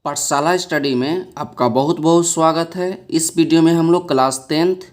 पाठशाला स्टडी में आपका बहुत बहुत स्वागत है। इस वीडियो में हम लोग क्लास 10th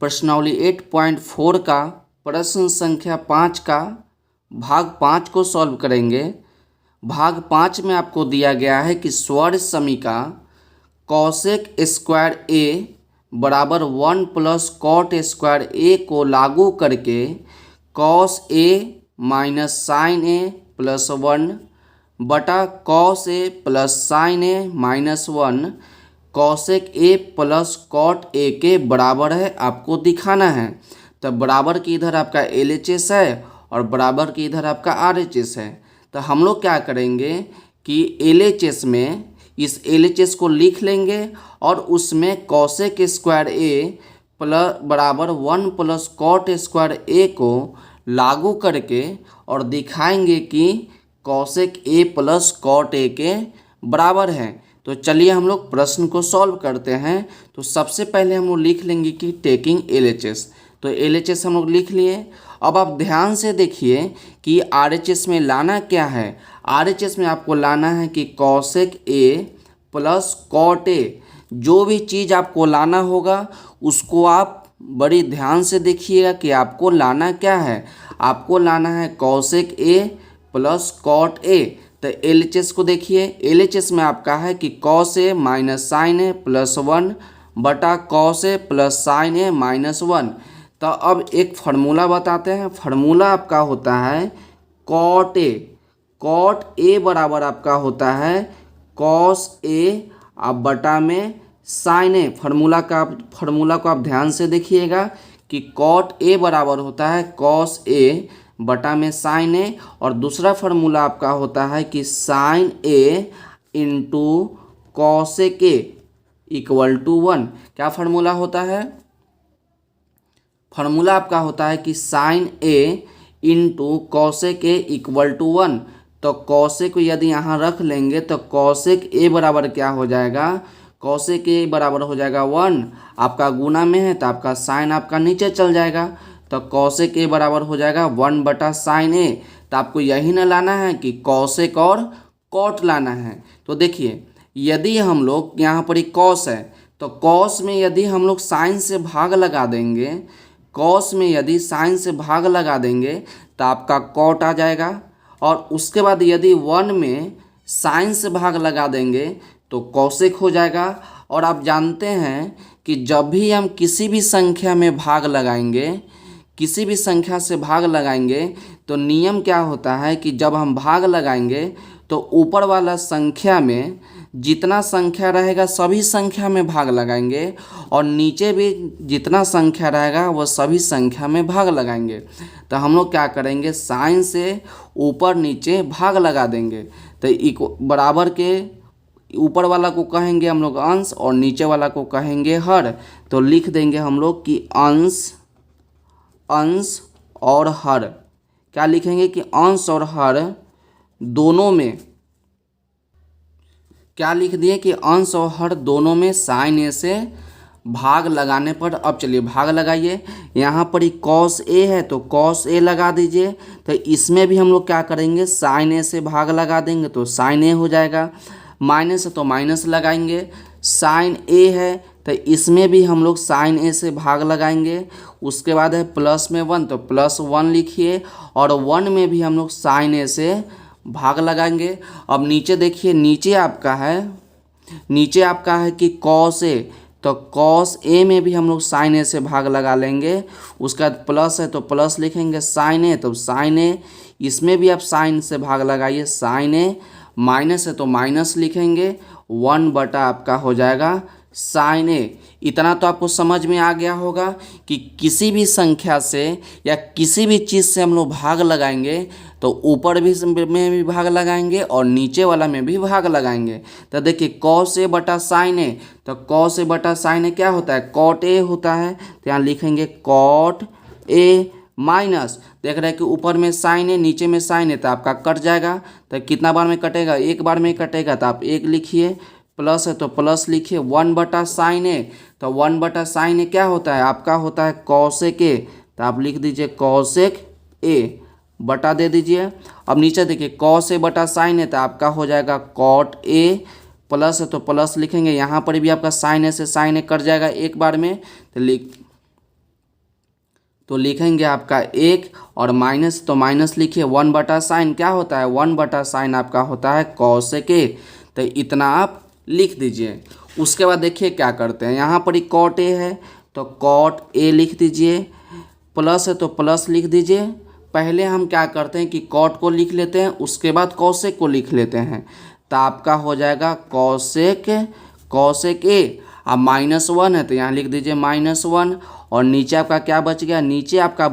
प्रश्नावली 8.4 का प्रश्न संख्या 5 का भाग 5 को सॉल्व करेंगे। भाग 5 में आपको दिया गया है कि स्वर समीका कॉसेक स्क्वायर ए बराबर 1 प्लस कॉट स्क्वायर ए को लागू करके cos A minus sine A plus 1 बटा cos A plus sine A minus 1 cosec A plus cot A के बराबर है आपको दिखाना है। तो बराबर की इधर आपका LHS है और बराबर की इधर आपका RHS है। तो हम लोग क्या करेंगे कि LHS में इस LHS को लिख लेंगे और उसमें कॉसेक स्क्वायर ए प्लस बराबर 1 प्लस कॉट स्क्वायर ए को लागू करके और दिखाएंगे कि cosec A plus cot A के बराबर है। तो चलिए हम लोग प्रश्न को सॉल्व करते हैं। तो सबसे पहले हम लोग लिख लेंगे कि टेकिंग LHS। तो LHS हम लोग लिख लिए। अब आप ध्यान से देखिए कि RHS में लाना क्या है। RHS में आपको लाना है कि cosec A plus cot A, जो भी चीज़ आपको लाना होगा उसको आप बड़ी ध्यान से देखिएगा कि आपको लाना क्या है। आपको लाना है cosec A plus cot A. तो LHS को देखिए, LHS में आपका है कि cos A minus sine A plus 1 बटा cos A plus sine A minus 1। तो अब एक फार्मूला बताते हैं। फार्मूला आपका होता है कॉट ए। कॉट ए बराबर आपका होता है कॉस ए अब बटा में साइन ए। फार्मूला को आप ध्यान से देखिएगा कि कॉट ए बराबर होता है कॉस ए बटा में साइन ए, और दूसरा फार्मूला आपका होता है कि sine A into cosec A equal to 1। क्या फार्मूला होता है? फार्मूला आपका होता है कि sine A into cosec A equal to 1। तो कॉसेक को यदि यहाँ रख लेंगे तो कॉसेक ए बराबर क्या हो जाएगा? कॉसेक ए बराबर हो जाएगा 1। आपका गुना में है तो आपका साइन आपका नीचे चल जाएगा। तो कॉसेक ए बराबर हो जाएगा 1 बटा साइन ए। तो आपको यही ना लाना है कि कॉसेक और कॉट लाना है। तो देखिए, यदि हम लोग यहाँ पर एक कॉस है तो कॉस में यदि हम लोग साइन से भाग लगा देंगे, कॉस में यदि साइन से भाग लगा देंगे तो आपका कॉट आ जाएगा। और उसके बाद यदि 1 में साइन से भाग लगा देंगे तो कॉसेक हो जाएगा। और आप जानते हैं कि जब भी हम किसी भी संख्या में भाग लगाएंगे, किसी भी संख्या से भाग लगाएंगे तो नियम क्या होता है कि जब हम भाग लगाएंगे तो ऊपर वाला संख्या में जितना संख्या रहेगा सभी संख्या में भाग लगाएंगे, और नीचे भी जितना संख्या रहेगा वह सभी संख्या में भाग लगाएंगे। तो हम लोग क्या करेंगे, साइन से ऊपर नीचे भाग लगा देंगे। तो बराबर के ऊपर वाला को कहेंगे हम लोग अंश और नीचे वाला को कहेंगे हर। तो लिख देंगे हम लोग कि अंश और हर। क्या लिखेंगे कि अंश और हर दोनों में, क्या लिख दिए कि अंश और हर दोनों में साइन ए से भाग लगाने पर। अब चलिए भाग लगाइए। यहाँ पर ही कॉस ए है तो कॉस ए लगा दीजिए। तो इसमें भी हम लोग क्या करेंगे, साइन ए से भाग लगा देंगे तो साइन ए हो जाएगा। माइनस है तो माइनस लगाएंगे। साइन ए है तो इसमें भी हम लोग साइन ए से भाग लगाएंगे। उसके बाद है प्लस में 1 तो प्लस 1 लिखिए, और 1 में भी हम लोग साइन ए से भाग लगाएंगे। अब नीचे देखिए, नीचे आपका है कि कॉस ए, तो कॉस ए में भी हम लोग साइन ए से भाग लगा लेंगे। उसके बाद प्लस है तो प्लस लिखेंगे, साइन ए तो साइन ए, इसमें भी आप साइन से भाग लगाइए साइन ए। माइनस है तो माइनस लिखेंगे, 1 बटा आपका हो जाएगा साइन ए। इतना तो आपको समझ में आ गया होगा कि किसी भी संख्या से या किसी भी चीज़ से हम लोग भाग लगाएंगे तो ऊपर भी में भी भाग लगाएंगे और नीचे वाला में भी भाग लगाएंगे। तो देखिए कॉस ए बटा साइन ए, तो कॉस ए बटा साइन ए क्या होता है, कॉट ए होता है। तो यहाँ लिखेंगे कॉट ए माइनस, देख रहे हैं कि ऊपर में साइन है नीचे में साइन है तो आपका कट जाएगा। तो कितना बार में कटेगा, एक बार में कटेगा। तो आप एक लिखिए, प्लस है तो प्लस लिखिए, 1 बटा साइन ए। तो 1 बटा साइन ए क्या होता है, आपका होता है कॉसेक ए। तो आप लिख दीजिए कॉसेक ए, बटा दे दीजिए। अब नीचे देखिए कॉस ए बटा साइन ए तो आपका हो जाएगा कॉट ए प्लस है तो प्लस लिखेंगे, यहाँ पर भी आपका साइन है से साइन है कट जाएगा एक बार में, तो लिखेंगे आपका एक, और माइनस तो माइनस लिखिए, 1/sin क्या होता है, 1/sin आपका होता है cosec a, तो इतना आप लिख दीजिए। उसके बाद देखिए क्या करते हैं, यहाँ पर ही cot a है तो cot a लिख दीजिए, प्लस है तो प्लस लिख दीजिए। पहले हम क्या करते हैं कि cot को लिख लेते हैं, उसके बाद cosec को लिख लेते हैं, तो आपका हो जाएगा cosec a। अब -1 है तो यहाँ लिख दीजिए -1, और नीचे आपका क्या बच गया, नीचे आपका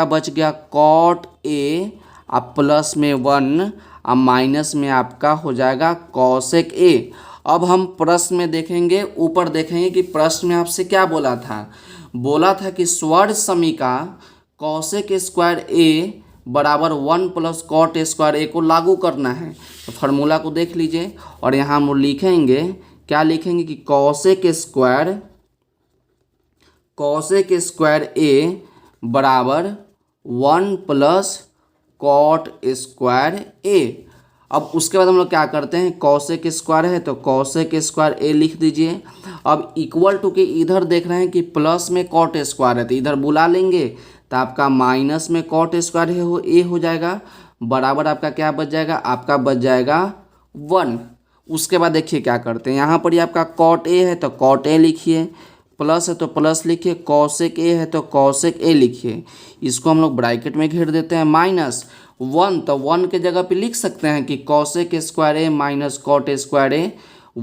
बच गया cot a, अब प्लस में 1, अब माइनस में आपका हो जाएगा cosec a। अब हम प्रश्न में देखेंगे, ऊपर देखेंगे कि प्रश्न में आपसे क्या बोला था कि स्वर्ग समीका cosec स्क्वायर a बराबर 1 + cot स्क्वायर a को लागू करना है। तो फार्मूला को देख लीजिए, और यहाँ हम लिखेंगे, क्या लिखेंगे कि cosec स्क्वायर a बराबर 1 + cot स्क्वायर a। अब उसके बाद हम लोग क्या करते हैं, cosec स्क्वायर है तो cosec स्क्वायर a लिख दीजिए। अब इक्वल टू के इधर देख रहे हैं कि प्लस में cot स्क्वायर है तो इधर बुला लेंगे, तो आपका माइनस में cot स्क्वायर a हो जाएगा, बराबर आपका क्या बच जाएगा, आपका बच जाएगा 1। उसके बाद देखिए क्या करते हैं, यहाँ पर ही आपका cot a है तो cot a लिखिए, प्लस है तो प्लस लिखिए, cosec a है तो cosec a लिखिए। इसको हम लोग ब्रैकेट में घेर देते हैं, -1, तो 1 के जगह पे लिख सकते हैं कि cosec square a minus cot square a।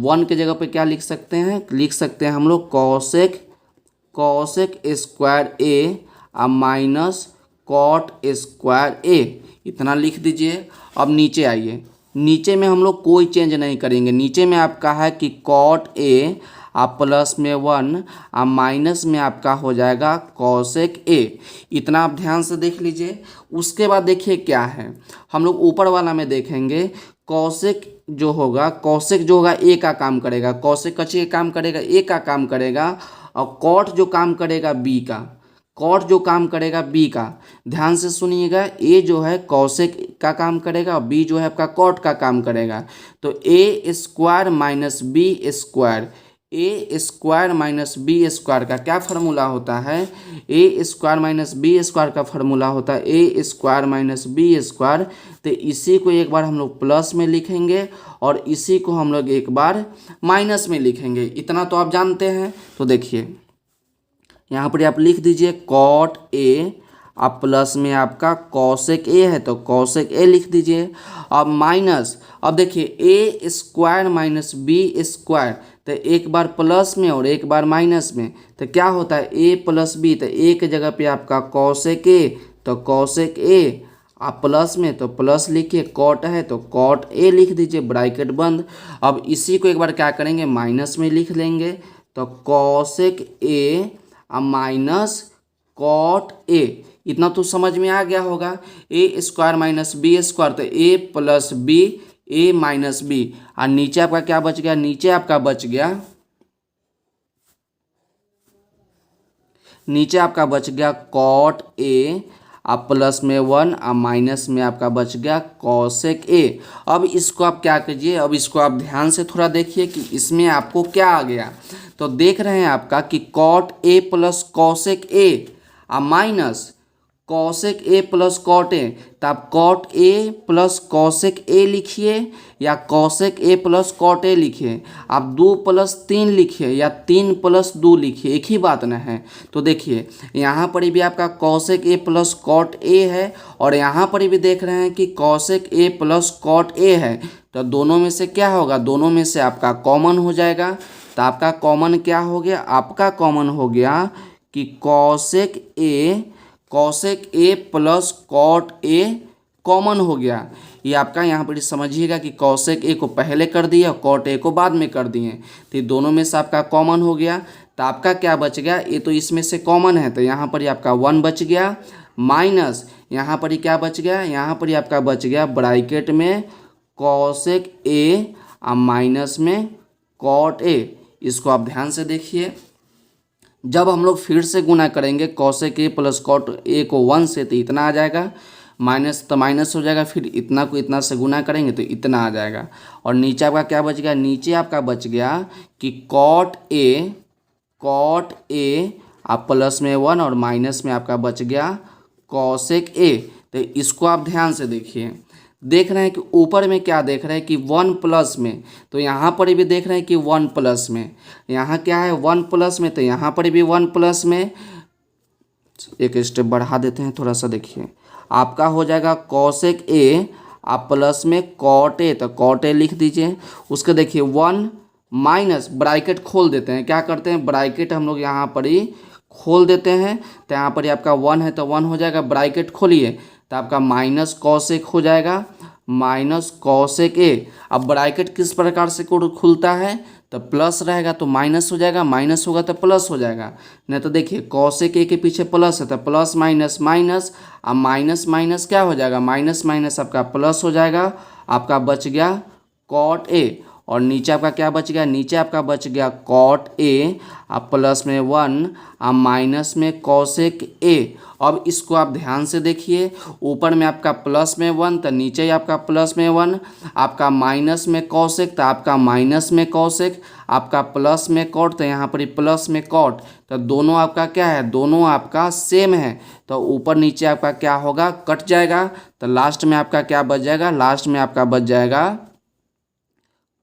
1 के जगह पे क्या लिख सकते हैं हम लोग cosec स्क्वायर a अब माइनस cot स्क्वायर a, इतना लिख दीजिए। अब नीचे आइए, नीचे में हम लोग कोई चेंज नहीं करेंगे, नीचे में आपका है कि cot a आप प्लस में 1 आप माइनस में आपका हो जाएगा cosec a, इतना आप ध्यान से देख लीजिए। उसके बाद देखिए क्या है, हम लोग ऊपर वाला में देखेंगे cosec जो होगा a का काम करेगा, cosec कच्चे काम करेगा a का काम करेगा, और cot जो काम करेगा b का। ध्यान से सुनिएगा, a जो है cosec का काम करेगा और b जो है आपका cot का काम करेगा। तो a square minus B square का क्या फार्मूला होता है, a square minus B square का फार्मूला होता है a square minus B square. तो इसी को एक बार हम लोग प्लस में लिखेंगे और इसी को हम लोग एक बार माइनस में लिखेंगे, इतना तो आप जानते हैं। तो देखिए यहाँ पर आप लिख दीजिए cot a, अब प्लस में आपका cosec a है तो cosec a लिख दीजिए। अब माइनस, अब देखिए a square minus B square, तो एक बार प्लस में और एक बार माइनस में, तो क्या होता है a प्लस बी, तो a के जगह पे आपका cosec a तो cosec a, आप प्लस में तो प्लस लिखिए, cot है तो cot a लिख दीजिए, ब्रैकेट बंद। अब इसी को एक बार क्या करेंगे, माइनस में लिख लेंगे, तो cosec a अब माइनस cot a, इतना तो समझ में आ गया होगा। a square minus B square तो a plus B, a minus B, और नीचे आपका क्या बच गया, नीचे आपका बच गया cot a, अब प्लस में 1 अब माइनस में आपका बच गया cosec a। अब इसको आप क्या कीजिए, अब इसको आप ध्यान से थोड़ा देखिए कि इसमें आपको क्या आ गया। तो देख रहे हैं आपका कि cot a plus cosec a अब minus cosec a plus cot a, तो आप cot a plus cosec a लिखिए या cosec a plus cot a लिखिए, आप 2 + 3 लिखिए या 3 + 2 लिखिए, एक ही बात ना है। तो देखिए यहाँ पर भी आपका cosec a plus cot a है, और यहाँ पर भी देख रहे हैं कि cosec a plus cot a है, तो दोनों में से क्या होगा, दोनों में से आपका कॉमन हो जाएगा। तो आपका कॉमन क्या हो गया, आपका कॉमन हो गया कि cosec a plus cot a common हो गया। ये आपका यहाँ पर समझिएगा कि cosec a को पहले कर दिए और cot a को बाद में कर दिए, तो दोनों में से आपका कॉमन हो गया। तो आपका क्या बच गया, ये तो इसमें से कॉमन है तो यहाँ पर ही आपका 1 बच गया, माइनस यहाँ पर ही क्या बच गया, यहाँ पर ही आपका बच गया ब्रैकेट में cosec a और माइनस में cot a। इसको आप ध्यान से देखिए, जब हम लोग फिर से गुना करेंगे cosec a plus cot a को 1 से, तो इतना आ जाएगा, माइनस तो माइनस हो जाएगा, फिर इतना को इतना से गुना करेंगे तो इतना आ जाएगा। और नीचे आपका क्या बच गया, नीचे आपका बच गया कि कॉट ए आप प्लस में 1 और माइनस में आपका बच गया कॉसेक ए। तो इसको आप ध्यान से देखिए, देख रहे हैं कि ऊपर में क्या देख रहे हैं कि 1 प्लस में, तो यहाँ पर भी देख रहे हैं कि 1 प्लस में, यहाँ क्या है 1 प्लस में, तो यहाँ पर भी 1 प्लस में। एक स्टेप बढ़ा देते हैं थोड़ा सा, देखिए आपका हो जाएगा कॉसेक ए आप प्लस में कॉट ए, तो कॉट ए लिख दीजिए। उसके देखिए 1 माइनस ब्रैकेट खोल देते हैं, क्या करते हैं ब्रैकेट हम लोग यहाँ पर ही खोल देते हैं, तो यहाँ पर ही आपका 1 है तो 1 हो जाएगा, ब्रैकेट खोलिए तो आपका माइनस कॉसेक हो जाएगा, माइनस कॉसेक ए। अब ब्रैकेट किस प्रकार से खुलता है, तो प्लस रहेगा तो माइनस हो जाएगा, माइनस होगा तो प्लस हो जाएगा। नहीं तो देखिए कॉसेक ए के पीछे प्लस है तो प्लस माइनस माइनस, अब माइनस माइनस क्या हो जाएगा, माइनस माइनस आपका प्लस हो जाएगा, आपका बच गया कॉट ए। और नीचे आपका क्या बच गया, नीचे आपका बच गया कॉट ए आप प्लस में 1 आप माइनस में कॉसेक ए। अब इसको आप ध्यान से देखिए, ऊपर में आपका प्लस में 1 तो नीचे ही आपका प्लस में 1, आपका माइनस में कॉसेक तो आपका माइनस में कॉसेक, आपका प्लस में कॉट तो यहाँ पर ही प्लस में कॉट, तो दोनों आपका क्या है, दोनों आपका सेम है, तो ऊपर नीचे आपका क्या होगा कट जाएगा, तो लास्ट में आपका क्या बच जाएगा, लास्ट में आपका बच जाएगा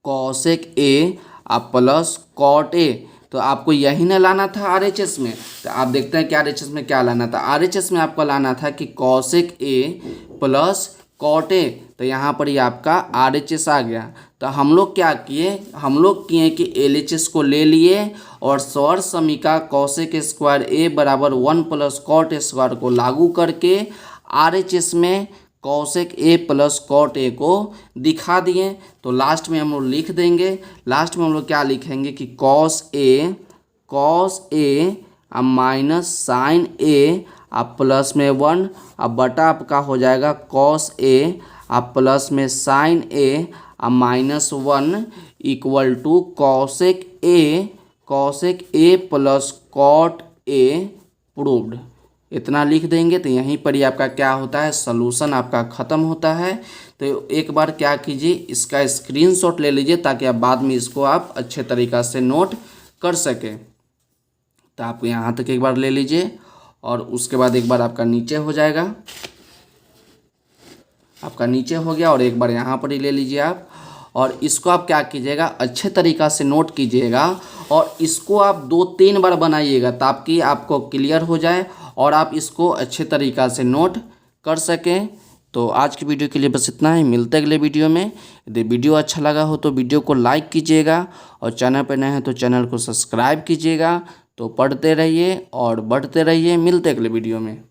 कॉसेक ए आप प्लस कॉट ए। तो आपको यही ना लाना था आरएचएस में, तो आप देखते हैं कि आरएचएस में क्या लाना था, आरएचएस में आपको लाना था कि cosec A plus cot A, तो यहाँ पर ही आपका आरएचएस आ गया। तो हम लोग क्या किए, हम लोग किए कि एलएचएस को ले लिए और स्वर समीका कॉसेक स्क्वायर ए बराबर 1 प्लस कॉट स्क्वायर को लागू करके आरएचएस में cosec A plus cot A को दिखा दिए। तो लास्ट में हम लोग लिख देंगे, लास्ट में हम लोग क्या लिखेंगे कि कॉस ए अब माइनस साइन ए अब प्लस में 1 अब बटा आपका हो जाएगा कॉस ए अब प्लस में साइन ए अब minus 1 equal to cosec A plus cot A proved. इतना लिख देंगे तो यहीं पर ही आपका क्या होता है, सॉल्यूशन आपका ख़त्म होता है। तो एक बार क्या कीजिए, इसका स्क्रीनशॉट ले लीजिए ताकि आप बाद में इसको आप अच्छे तरीक़ा से नोट कर सकें। तो आप यहाँ तक एक बार ले लीजिए और उसके बाद एक बार आपका नीचे हो जाएगा, आपका नीचे हो गया, और एक बार यहाँ पर ही ले लीजिए आप, और इसको आप क्या कीजिएगा अच्छे तरीक़ा से नोट कीजिएगा और इसको आप 2-3 बार बनाइएगा ताकि आपको क्लियर हो जाए और आप इसको अच्छे तरीक़ा से नोट कर सकें। तो आज की वीडियो के लिए बस इतना ही, मिलते अगले वीडियो में। यदि वीडियो अच्छा लगा हो तो वीडियो को लाइक कीजिएगा और चैनल पर नए हैं तो चैनल को सब्सक्राइब कीजिएगा। तो पढ़ते रहिए और बढ़ते रहिए, मिलते अगले वीडियो में।